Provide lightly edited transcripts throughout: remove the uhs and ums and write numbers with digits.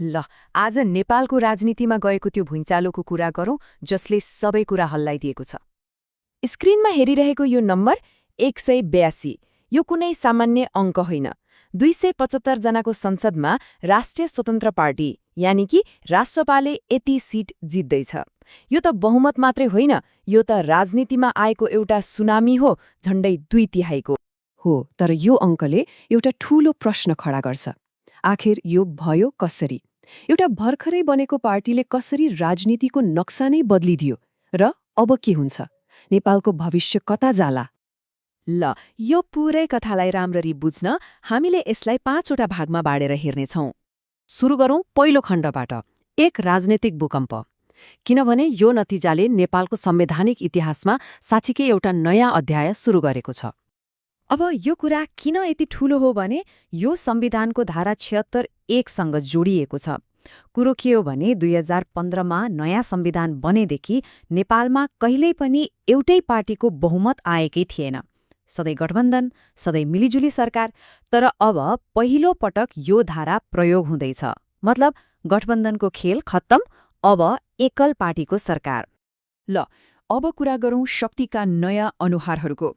ल, आज नेपालको राजनीतिमा गएको त्यो भुइँचालोको कुरा गरौँ जसले सबै कुरा हल्लाइदिएको छ। स्क्रिनमा हेरिरहेको यो नम्बर 182 यो कुनै सामान्य अङ्क होइन। 275 जनाको संसदमा राष्ट्रिय स्वतन्त्र पार्टी यानि कि राष्ट्रपाले यति सिट जित्दैछ। यो त बहुमत मात्रै होइन, यो त राजनीतिमा आएको एउटा सुनामी हो, झण्डै 2/3 हो। तर यो अङ्कले एउटा ठूलो प्रश्न खडा गर्छ। आखिर यो भयो कसरी? एउटा भर्खरै बनेको पार्टीले कसरी राजनीतिको नक्सा नै बदलिदियो? र अब के हुन्छ? नेपालको भविष्य कता जाला? ल, यो पुरै कथालाई राम्ररी बुझ्न हामीले यसलाई 5वटा भागमा बाँडेर हेर्नेछौँ। सुरु गरौँ पहिलो खण्डबाट, एक राजनीतिक भूकम्प। किनभने यो नतिजाले नेपालको संवैधानिक इतिहासमा साँच्चीकै एउटा नयाँ अध्याय सुरु गरेको छ। अब यो कुरा किन यति ठूलो हो भने यो संविधानको धारा 76(1) सँग जोडिएको छ। कुरो के हो भने 2015मा नयाँ संविधान बनेदेखि नेपालमा कहिल्यै पनि एउटै पार्टीको बहुमत आएकै थिएन। सधैँ गठबन्धन, सधैँ मिलिजुली सरकार। तर अब पहिलो पटक यो धारा प्रयोग हुँदैछ। मतलब गठबन्धनको खेल खत्तम, अब एकल पार्टीको सरकार। ल, अब कुरा गरौँ शक्तिका नयाँ अनुहारहरूको।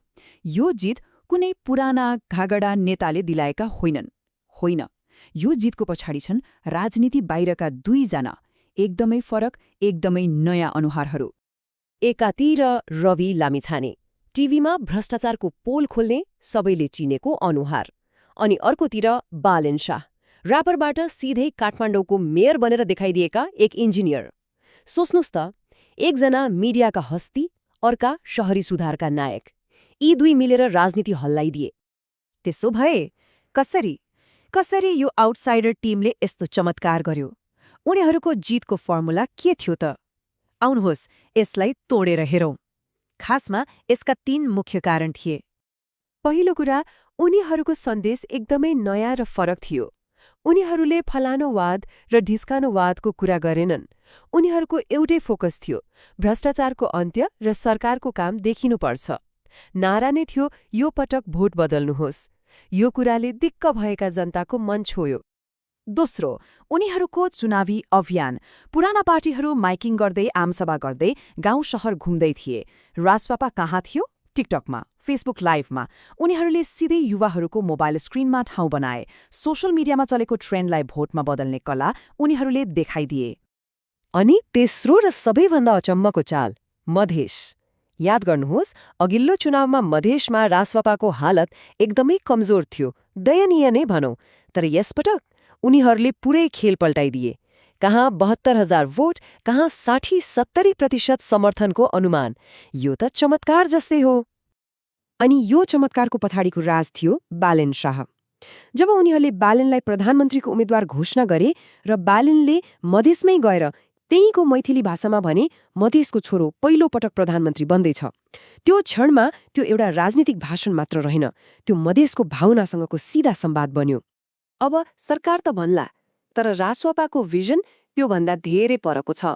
यो जित कुनै पुराना घागडा नेताले दिलाएका होइनन्। होइन, यो जितको पछाडि छन् राजनीति बाहिरका 2 जना एकदमै फरक, एकदमै नयाँ अनुहारहरू। एकातिर रवि लामिछाने, टिभीमा भ्रष्टाचारको पोल खोल्ने सबैले चिनेको अनुहार। अनि अर्कोतिर बालेन शाह, र्यापरबाट सिधै काठमाडौँको मेयर बनेर देखाइदिएका एक इन्जिनियर। सोच्नुस् त, एकजना मिडियाका हस्ती, अर्का शहरी सुधारका नायक। यी 2 मिलेर राजनीति हल्लाइदिए। त्यसो भए कसरी यो आउटसाइडर टिमले यस्तो चमत्कार गर्यो? उनीहरूको जितको फर्मुला के थियो त? आउनुहोस् यसलाई तोडेर हेरौँ। खासमा यसका 3 मुख्य कारण थिए। पहिलो कुरा, उनीहरूको सन्देश एकदमै नयाँ र फरक थियो। उनीहरूले फलानोवाद र ढिस्कानोवादको कुरा गरेनन्। उनीहरूको एउटै फोकस थियो, भ्रष्टाचारको अन्त्य र सरकारको काम देखिनुपर्छ। नारा नै थियो, यो पटक भोट बदल्नुहोस्। यो कुराले दिक्क भएका जनताको मन छोयो। दोस्रो, उनीहरूको चुनावी अभियान। पुराना पार्टीहरू माइकिङ गर्दै, आमसभा गर्दै गाउँ शहर घुम्दै थिए। राजपापा कहाँ थियो? टिकटकमा, फेसबुक लाइभमा। उनीहरूले सिधै युवाहरूको मोबाइल स्क्रिनमा ठाउँ बनाए। सोशल मिडियामा चलेको ट्रेन्डलाई भोटमा बदल्ने कला उनीहरूले देखाइदिए। अनि तेस्रो र सबैभन्दा अचम्मको चाल, मधेस। याद गर्नुहोस्, अघिल्लो चुनावमा मधेसमा राजपापाको हालत एकदमै कमजोर थियो, दयनीय नै भनौँ। तर यसपटक उनीहरूले पुरै खेल पल्टाइदिए। कहाँ 72,000 भोट, कहाँ 60-70% समर्थनको अनुमान। यो त चमत्कार जस्तै हो। अनि यो चमत्कारको पछाडिको राज थियो बालेन शाह। जब उनीहरूले बालेनलाई प्रधानमन्त्रीको उम्मेद्वार घोषणा गरे र बालेनले मधेसमै गएर त्यहीँको मैथिली भाषामा भने मधेसको छोरो पहिलो पटक प्रधानमन्त्री बन्दैछ, त्यो क्षणमा त्यो एउटा राजनीतिक भाषण मात्र रहेन, त्यो मधेसको भावनासँगको सीधा संवाद बन्यो। अब सरकार त भन्ला, तर राजपापाको भिजन त्योभन्दा धेरै परको छ।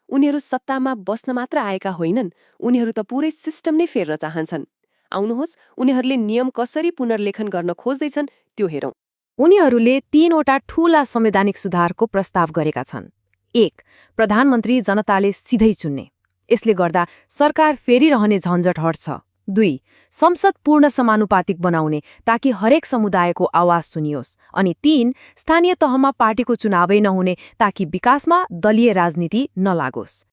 उनीहरू सत्तामा बस्न मात्र आएका होइनन्, उनीहरू त पुरै सिस्टम नै फेर्न चाहन्छन्। आउनुहोस्, उनीहरूले नियम कसरी पुनर्लेखन गर्न खोज्दैछन् त्यो हेरौँ। उनीहरूले 3वटा ठूला संवैधानिक सुधारको प्रस्ताव गरेका छन्। 1. प्रधानमन्त्री जनताले सिधै चुन्ने। यसले गर्दा सरकार फेरिरहने झन्झट हट्छ। 2. संसद पूर्ण समानुपातिक बनाउने, ताकि हरेक समुदायको आवाज सुनियोस्। अनि 3. स्थानीय तहमा पार्टीको चुनावै नहुने, ताकि विकासमा दलीय राजनीति नलागोस्।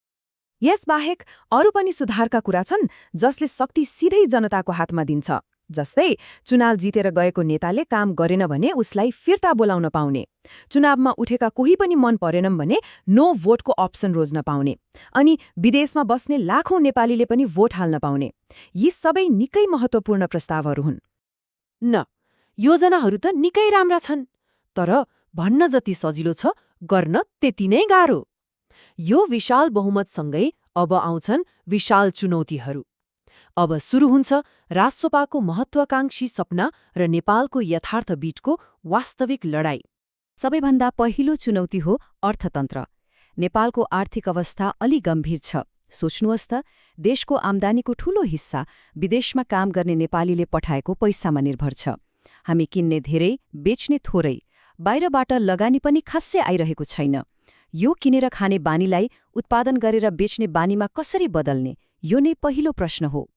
यसबाहेक अरू पनि सुधारका कुरा छन् जसले शक्ति सिधै जनताको हातमा दिन्छ। जस्तै चुनाव जितेर गएको नेताले काम गरेन भने उसलाई फिर्ता बोलाउन पाउने, चुनावमा उठेका कोही पनि मन परेनन् भने नो भोटको अप्सन रोज्न पाउने, अनि विदेशमा बस्ने लाखौं नेपालीले पनि भोट हाल्न पाउने। यी सबै निकै महत्त्वपूर्ण प्रस्तावहरू हुन्। न, योजनाहरू त निकै राम्रा छन्, तर भन्न जति सजिलो छ, गर्न त्यति नै गाह्रो। यो विशाल बहुमतसँगै अब आउँछन् विशाल चुनौतीहरू। अब सुरु हुन्छ राजसपाको महत्वाकांक्षी सपना र नेपालको यथार्थ बीचको वास्तविक लडाईँ। सबैभन्दा पहिलो चुनौती हो अर्थतन्त्र। नेपालको आर्थिक अवस्था अलि गम्भीर छ। सोच्नुहोस् त, देशको आम्दानीको ठूलो हिस्सा विदेशमा काम गर्ने नेपालीले पठाएको पैसामा निर्भर छ। हामी किन्ने धेरै, बेच्ने थोरै। बाहिरबाट लगानी पनि खासै आइरहेको छैन। यो किनेर खाने बानीलाई उत्पादन गरेर बेच्ने बानीमा कसरी बदल्ने, यो नै पहिलो प्रश्न हो।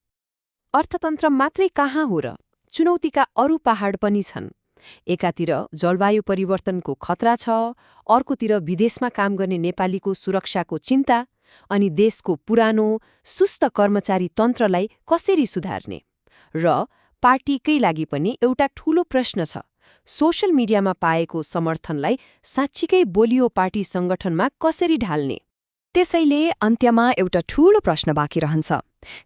अर्थतन्त्र मात्रै कहाँ हो र? चुनौतीका अरू पहाड पनि छन्। एकातिर जलवायु परिवर्तनको खतरा छ, अर्कोतिर विदेशमा काम गर्ने नेपालीको सुरक्षाको चिन्ता, अनि देशको पुरानो सुस्त कर्मचारी तन्त्रलाई कसरी सुधार्ने। र पार्टीकै लागि पनि एउटा ठूलो प्रश्न छ, सोशल मिडियामा पाएको समर्थनलाई साँच्चीकै बलियो पार्टी सङ्गठनमा कसरी ढाल्ने। त्यसैले अन्त्यमा एउटा ठूलो प्रश्न बाँकी रहन्छ,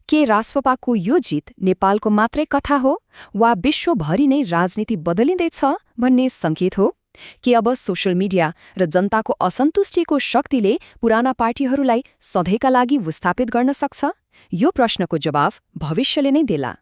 के रासपपाको यो जित नेपालको मात्रै कथा हो वा विश्वभरि नै राजनीति बदलिँदैछ भन्ने सङ्केत हो? के अब सोशल मिडिया र जनताको असन्तुष्टिको शक्तिले पुराना पार्टीहरूलाई सधैँका लागि विस्थापित गर्न सक्छ? यो प्रश्नको जवाफ भविष्यले नै देला।